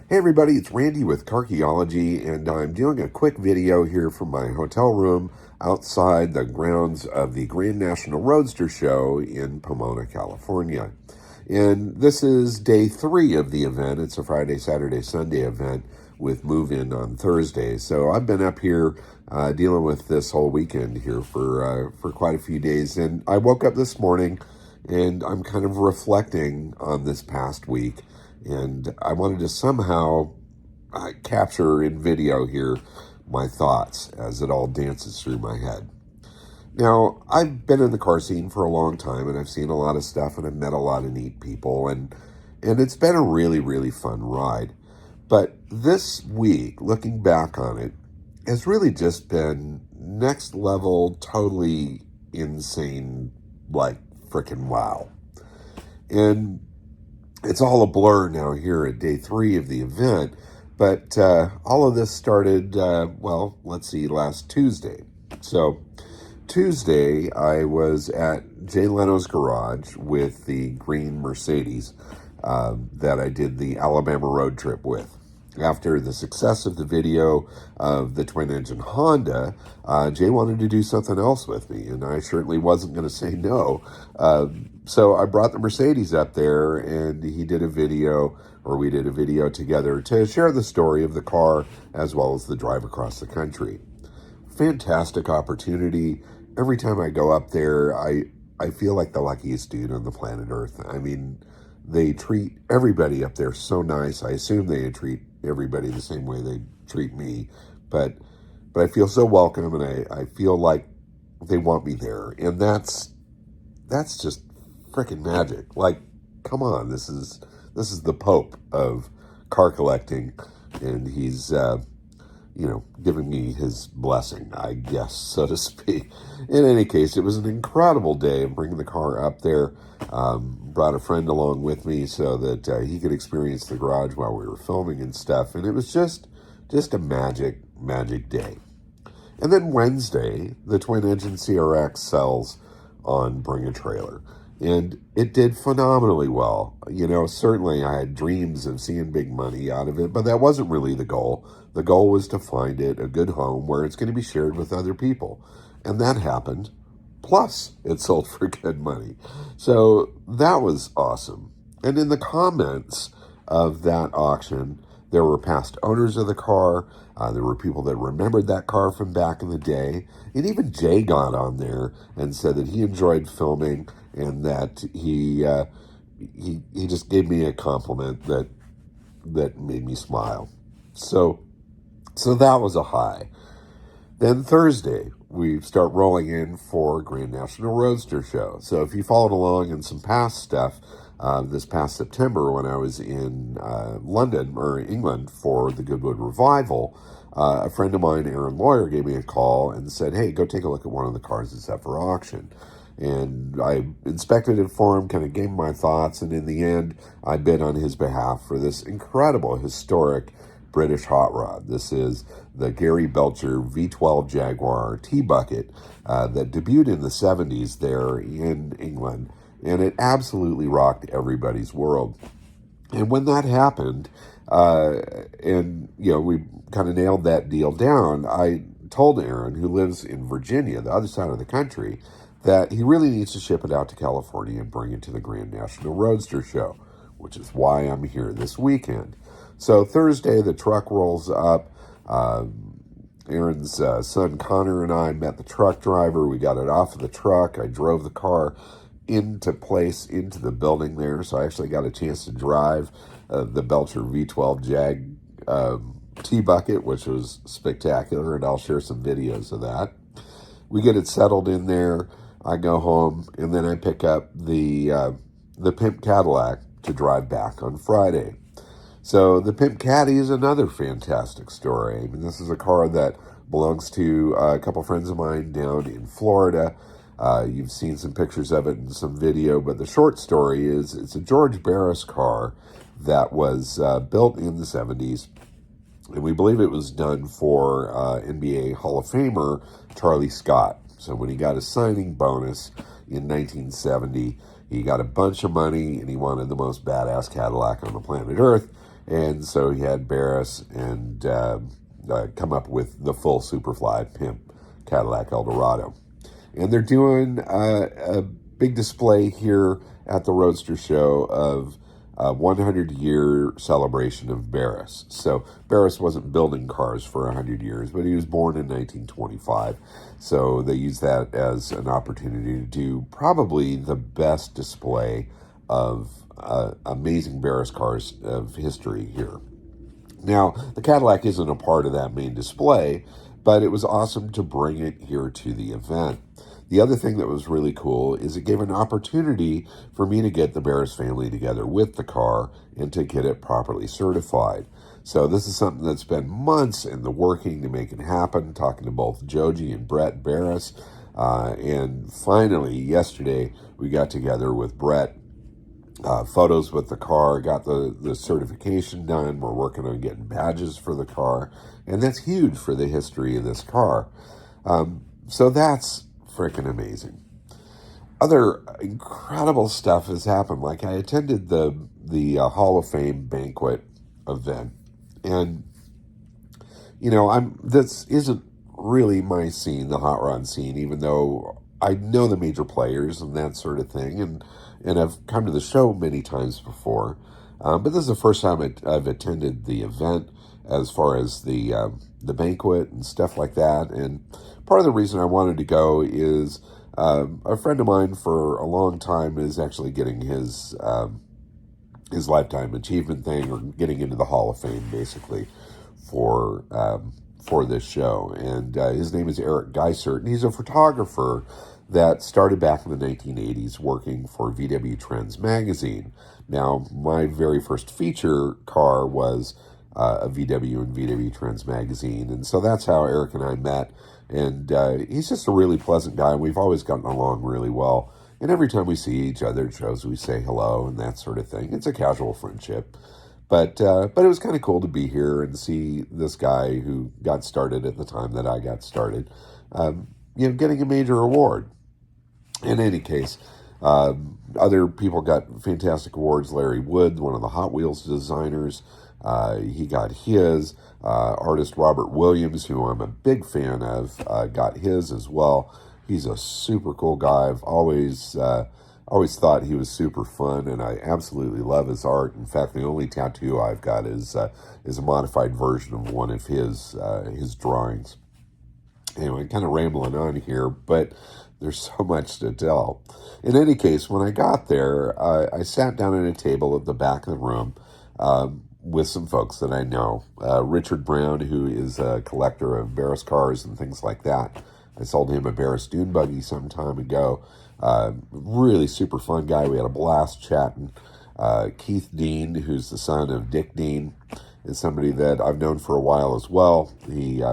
Hey everybody, it's Randy with Carcheology, and I'm doing a quick video here from my hotel room outside the grounds of the Grand National Roadster Show in Pomona, California. And this is day 3 of the event. It's a Friday, Saturday, Sunday event with move-in on Thursday. So I've been up here dealing with this whole weekend here for quite a few days. And I woke up this morning and I'm kind of reflecting on this past week. And I wanted to somehow capture in video here my thoughts as it all dances through my head. Now, I've been in the car scene for a long time, and I've seen a lot of stuff, and I've met a lot of neat people, and it's been a really, really fun ride. But this week, looking back on it, has really just been next level, totally insane, like freaking wow. And it's all a blur now here at day 3 of the event, but all of this started, last Tuesday. So Tuesday, I was at Jay Leno's garage with the green Mercedes that I did the Alabama road trip with. After the success of the video of the twin-engine Honda, Jay wanted to do something else with me, and I certainly wasn't going to say no. So I brought the Mercedes up there, and we did a video together to share the story of the car as well as the drive across the country. Fantastic opportunity. Every time I go up there, I feel like the luckiest dude on the planet Earth. I mean, they treat everybody up there so nice. I assume they treat everybody the same way they treat me, but I feel so welcome, and I feel like they want me there, and that's just freaking magic. Like, come on, this is the Pope of car collecting, and he's giving me his blessing, I guess, so to speak. In any case, it was an incredible day of bringing the car up there. Brought a friend along with me so that he could experience the garage while we were filming and stuff. And it was just a magic day. And then Wednesday, the twin-engine CRX sells on Bring a Trailer. And it did phenomenally well. You know, certainly I had dreams of seeing big money out of it, but that wasn't really the goal. The goal was to find it a good home where it's going to be shared with other people. And that happened. Plus, it sold for good money. So that was awesome. And in the comments of that auction, there were past owners of the car. There were people that remembered that car from back in the day. And even Jay got on there and said that he enjoyed filming and that he just gave me a compliment that made me smile. So that was a high. Then Thursday, we start rolling in for Grand National Roadster Show. So if you followed along in some past stuff, this past September when I was in England for the Goodwood Revival, a friend of mine, Aaron Lawyer, gave me a call and said, hey, go take a look at one of the cars that's up for auction. And I inspected it for him, kind of gave him my thoughts, and in the end, I bid on his behalf for this incredible, historic British hot rod. This is the Gary Belcher V12 Jaguar T-Bucket that debuted in the 70s there in England, and it absolutely rocked everybody's world. And when that happened, we kind of nailed that deal down, I told Aaron, who lives in Virginia, the other side of the country, that he really needs to ship it out to California and bring it to the Grand National Roadster Show, which is why I'm here this weekend. So Thursday, the truck rolls up. Aaron's son Connor and I met the truck driver. We got it off of the truck. I drove the car into the building there. So I actually got a chance to drive the Belcher V12 Jag T-Bucket, which was spectacular, and I'll share some videos of that. We get it settled in there. I go home, and then I pick up the pimp Cadillac to drive back on Friday. So the Pimp Caddy is another fantastic story. I mean, this is a car that belongs to a couple friends of mine down in Florida. You've seen some pictures of it in some video, but the short story is it's a George Barris car that was built in the 70s, and we believe it was done for NBA Hall of Famer Charlie Scott. So when he got his signing bonus in 1970, he got a bunch of money, and he wanted the most badass Cadillac on the planet Earth. And so he had Barris and come up with the full Superfly Pimp Cadillac Eldorado. And they're doing a big display here at the Roadster show of a 100-year celebration of Barris. So Barris wasn't building cars for 100 years, but he was born in 1925. So they used that as an opportunity to do probably the best display of amazing Barris cars of history here. Now, the Cadillac isn't a part of that main display, but it was awesome to bring it here to the event. The other thing that was really cool is it gave an opportunity for me to get the Barris family together with the car and to get it properly certified. So this is something that's been months in the working to make it happen, talking to both Joji and Brett Barris. And finally, yesterday, we got together with Brett. Photos with the car, got the certification done. We're working on getting badges for the car, and that's huge for the history of this car. So that's freaking amazing. Other incredible stuff has happened. Like I attended the Hall of Fame banquet event, and this isn't really my scene, the hot rod scene, even though I know the major players and that sort of thing, and I've come to the show many times before. But this is the first time I've attended the event as far as the banquet and stuff like that. And part of the reason I wanted to go is a friend of mine for a long time is actually getting his lifetime achievement thing, or getting into the Hall of Fame, basically, for this show. And his name is Eric Geisert, and he's a photographer that started back in the 1980s working for VW Trends magazine. Now, my very first feature car was a VW and VW Trends magazine, and so that's how Eric and I met. And he's just a really pleasant guy. We've always gotten along really well. And every time we see each other at shows, we say hello and that sort of thing. It's a casual friendship. But it was kind of cool to be here and see this guy who got started at the time that I got started, getting a major award. In any case, other people got fantastic awards. Larry Wood, one of the Hot Wheels designers, he got his. Artist Robert Williams, who I'm a big fan of, got his as well. He's a super cool guy. I've always thought he was super fun, and I absolutely love his art. In fact, the only tattoo I've got is a modified version of one of his drawings. Anyway, kind of rambling on here, but there's so much to tell. In any case, when I got there, I sat down at a table at the back of the room with some folks that I know. Richard Brown, who is a collector of Barris cars and things like that. I sold him a Barris dune buggy some time ago. Really super fun guy. We had a blast chatting. Keith Dean, who's the son of Dick Dean, is somebody that I've known for a while as well. He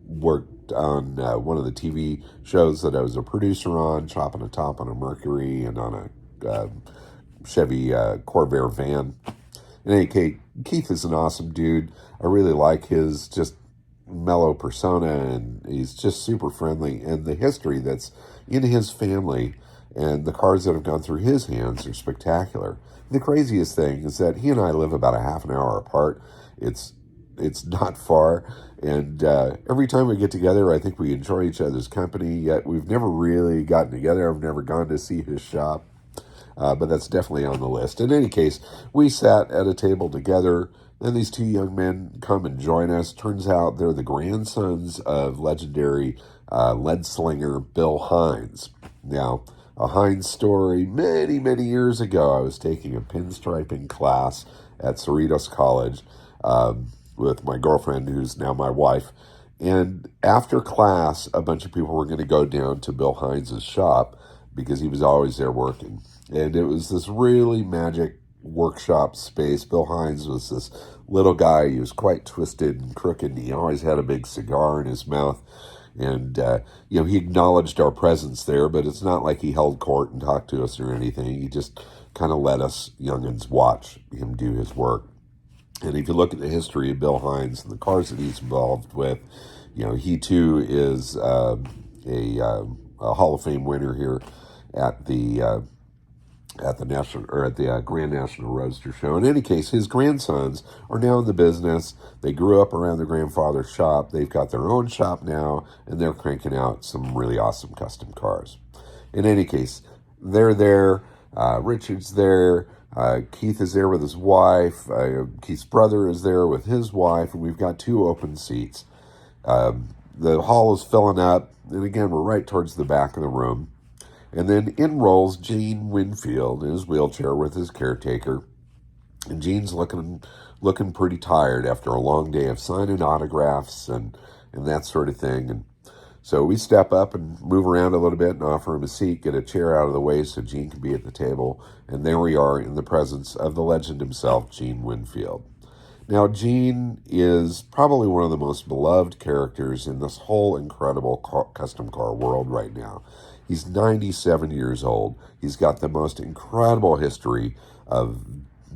worked on one of the TV shows that I was a producer on, Chopping a Top on a Mercury and on a Chevy Corvair van. In any case, Keith is an awesome dude. I really like his just mellow persona, and he's just super friendly. And the history that's in his family and the cars that have gone through his hands are spectacular. The craziest thing is that he and I live about a half an hour apart. It's not far, and every time we get together, I think we enjoy each other's company, yet we've never really gotten together. I've never gone to see his shop, but that's definitely on the list. In any case, we sat at a table together. Then these two young men come and join us. Turns out they're the grandsons of legendary lead slinger Bill Hines. Now, a Hines story, many, many years ago, I was taking a pinstriping class at Cerritos College with my girlfriend, who's now my wife. And after class, a bunch of people were going to go down to Bill Hines' shop because he was always there working. And it was this really magic workshop space. Bill Hines was this little guy. He was quite twisted and crooked. He always had a big cigar in his mouth. And, he acknowledged our presence there, but it's not like he held court and talked to us or anything. He just kind of let us youngins watch him do his work. And if you look at the history of Bill Hines and the cars that he's involved with, he too is a Hall of Fame winner here at the at the Grand National Roadster Show. In any case, his grandsons are now in the business. They grew up around their grandfather's shop. They've got their own shop now, and they're cranking out some really awesome custom cars. In any case, they're there. Richard's there. Keith is there with his wife. Keith's brother is there with his wife, and we've got 2 open seats. The hall is filling up, and again, we're right towards the back of the room. And then in rolls Gene Winfield in his wheelchair with his caretaker. And Gene's looking pretty tired after a long day of signing autographs and that sort of thing. And so we step up and move around a little bit and offer him a seat, get a chair out of the way so Gene can be at the table. And there we are in the presence of the legend himself, Gene Winfield. Now, Gene is probably one of the most beloved characters in this whole incredible custom car world right now. He's 97 years old. He's got the most incredible history of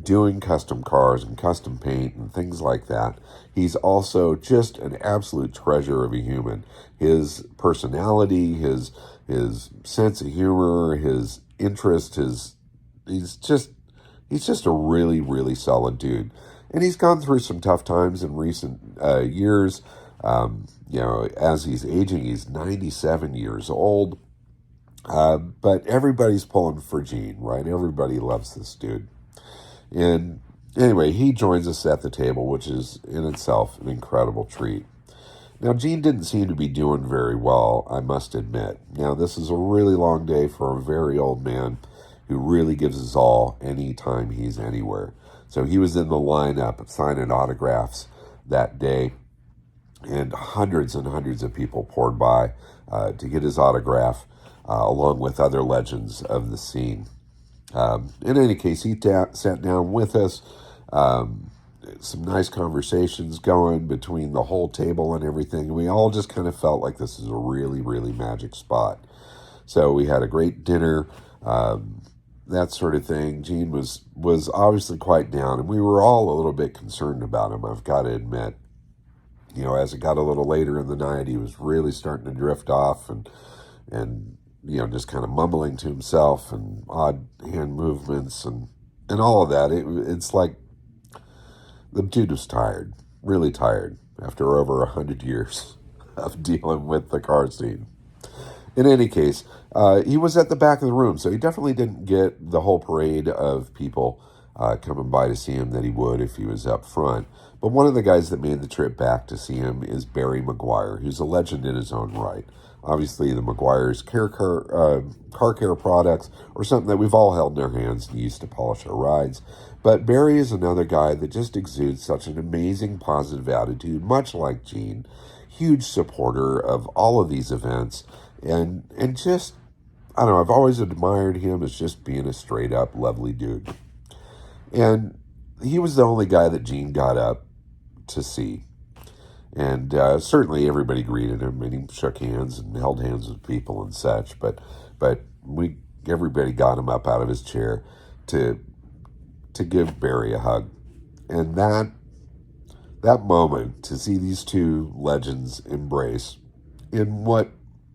doing custom cars and custom paint and things like that. He's also just an absolute treasure of a human. His personality, his sense of humor, his interest, he's just a really, really solid dude. And he's gone through some tough times in recent years. As he's aging, he's 97 years old. But everybody's pulling for Gene, right? Everybody loves this dude. And anyway, he joins us at the table, which is in itself an incredible treat. Now, Gene didn't seem to be doing very well, I must admit. Now, this is a really long day for a very old man who really gives his all anytime he's anywhere. So he was in the lineup of signing autographs that day, and hundreds of people poured by to get his autograph, along with other legends of the scene. In any case, he sat down with us. Some nice conversations going between the whole table and everything. We all just kind of felt like this is a really, really magic spot. So we had a great dinner, that sort of thing. Gene was obviously quite down, and we were all a little bit concerned about him, I've got to admit. As it got a little later in the night, he was really starting to drift off and just kind of mumbling to himself and odd hand movements and all of that. It's like the dude was tired, really tired, after over 100 years of dealing with the car scene. In any case, he was at the back of the room, so he definitely didn't get the whole parade of people coming by to see him that he would if he was up front. But one of the guys that made the trip back to see him is Barry McGuire, who's a legend in his own right. Obviously, the McGuire's car care products are something that we've all held in our hands and used to polish our rides. But Barry is another guy that just exudes such an amazing positive attitude, much like Gene. Huge supporter of all of these events. And just, I don't know, I've always admired him as just being a straight up lovely dude. And he was the only guy that Gene got up to see. And certainly everybody greeted him, and he shook hands and held hands with people and such. But everybody got him up out of his chair to give Barry a hug. And that moment, to see these two legends embrace in what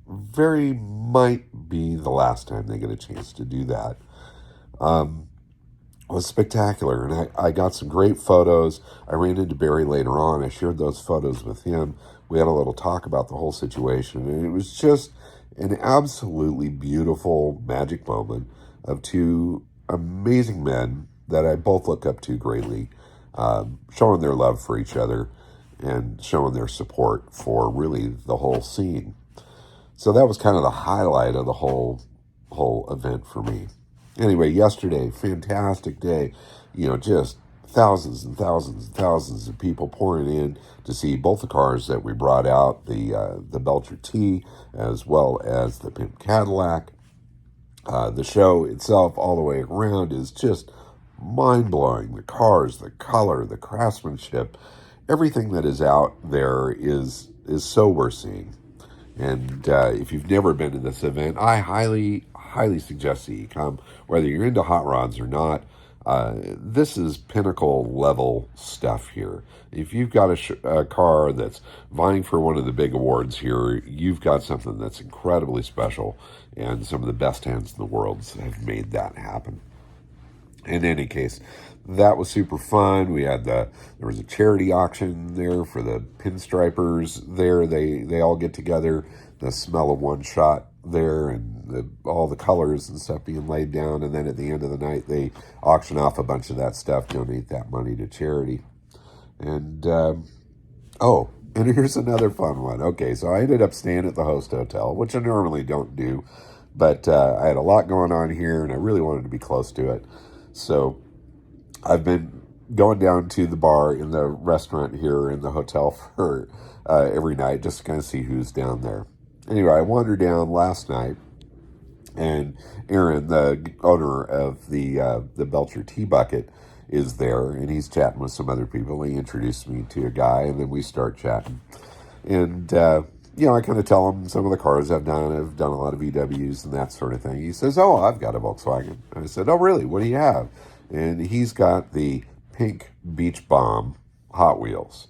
very might be the last time they get a chance to do that, was spectacular. And I got some great photos. I ran into Barry later on. I shared those photos with him. We had a little talk about the whole situation, and it was just an absolutely beautiful magic moment of 2 amazing men that I both look up to greatly, showing their love for each other and showing their support for really the whole scene. So that was kind of the highlight of the whole event for me. Anyway, yesterday, fantastic day. Just thousands and thousands and thousands of people pouring in to see both the cars that we brought out, the Belcher T as well as the Pimp Cadillac. The show itself all the way around is just mind-blowing. The cars, the color, the craftsmanship, everything that is out there is so worth seeing. And if you've never been to this event, I highly suggest that you come, whether you're into hot rods or not. This is pinnacle level stuff here. If you've got a car that's vying for one of the big awards here, you've got something that's incredibly special, and some of the best hands in the world have made that happen. In any case, that was super fun. There was a charity auction there for the pinstripers there. They all get together, the smell of one shot there, and all the colors and stuff being laid down. And then at the end of the night, they auction off a bunch of that stuff, donate that money to charity. And, oh, and here's another fun one. Okay, so I ended up staying at the host hotel, which I normally don't do, but I had a lot going on here, and I really wanted to be close to it. So I've been going down to the bar in the restaurant here in the hotel for every night just to kind of see who's down there. Anyway, I wandered down last night, and Aaron, the owner of the Belcher Tea Bucket, is there, and he's chatting with some other people. He introduced me to a guy, and then we start chatting. And, I kind of tell him some of the cars I've done. I've done a lot of VWs and that sort of thing. He says, oh, I've got a Volkswagen. I said, oh, really? What do you have? And he's got the pink Beach Bomb Hot Wheels.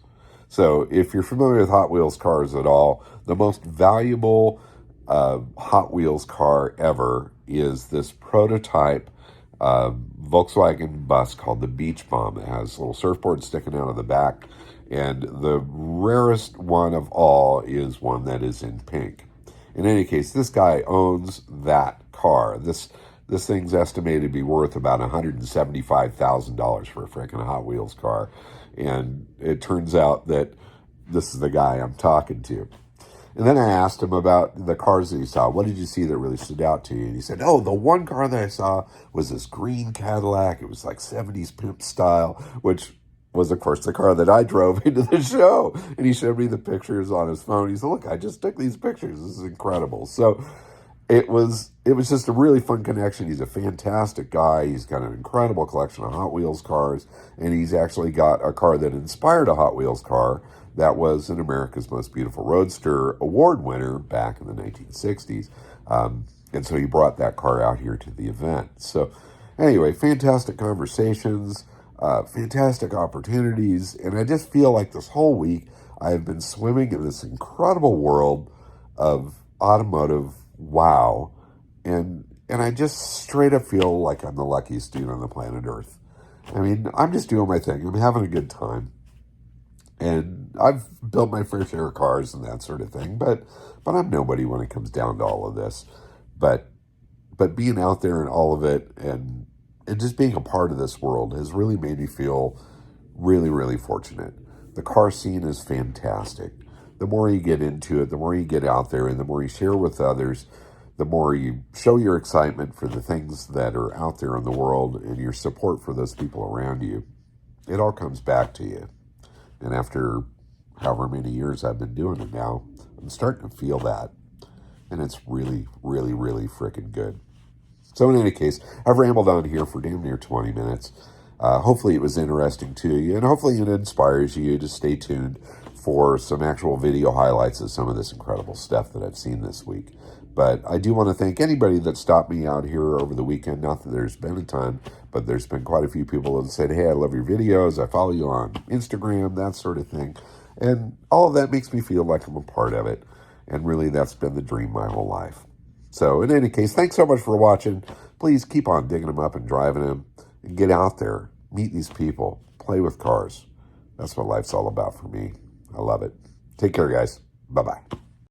So if you're familiar with Hot Wheels cars at all, the most valuable Hot Wheels car ever is this prototype Volkswagen bus called the Beach Bomb. It has a little surfboard sticking out of the back, and the rarest one of all is one that is in pink. In any case, this guy owns that car. This thing's estimated to be worth about $175,000 for a freaking Hot Wheels car, and it turns out that this is the guy I'm talking to. And then I asked him about the cars that he saw. What did you see that really stood out to you? And he said, oh, the one car that I saw was this green Cadillac. It was like 70s pimp style, which was, of course, the car that I drove into the show. And he showed me the pictures on his phone. He said, look, I just took these pictures. This is incredible. So it was just a really fun connection. He's a fantastic guy. He's got an incredible collection of Hot Wheels cars. And he's actually got a car that inspired a Hot Wheels car that was an America's Most Beautiful Roadster award winner back in the 1960s. And so he brought that car out here to the event. So anyway, fantastic conversations, fantastic opportunities. And I just feel like this whole week I have been swimming in this incredible world of automotive wow. And I just straight up feel like I'm the luckiest dude on the planet Earth. I mean, I'm just doing my thing. I'm having a good time. And I've built my fair share of cars and that sort of thing, but I'm nobody when it comes down to all of this. But being out there and all of it and just being a part of this world has really made me feel really, really fortunate. The car scene is fantastic. The more you get into it, the more you get out there, and the more you share with others, the more you show your excitement for the things that are out there in the world and your support for those people around you. It all comes back to you. And after however many years I've been doing it now, I'm starting to feel that. And it's really, really, really freaking good. So in any case, I've rambled on here for damn near 20 minutes. Hopefully it was interesting to you, and hopefully it inspires you to stay tuned for some actual video highlights of some of this incredible stuff that I've seen this week. But I do want to thank anybody that stopped me out here over the weekend. Not that there's been a ton, but there's been quite a few people that said, hey, I love your videos. I follow you on Instagram, that sort of thing. And all of that makes me feel like I'm a part of it. And really, that's been the dream my whole life. So in any case, thanks so much for watching. Please keep on digging them up and driving them. And get out there. Meet these people. Play with cars. That's what life's all about for me. I love it. Take care, guys. Bye-bye.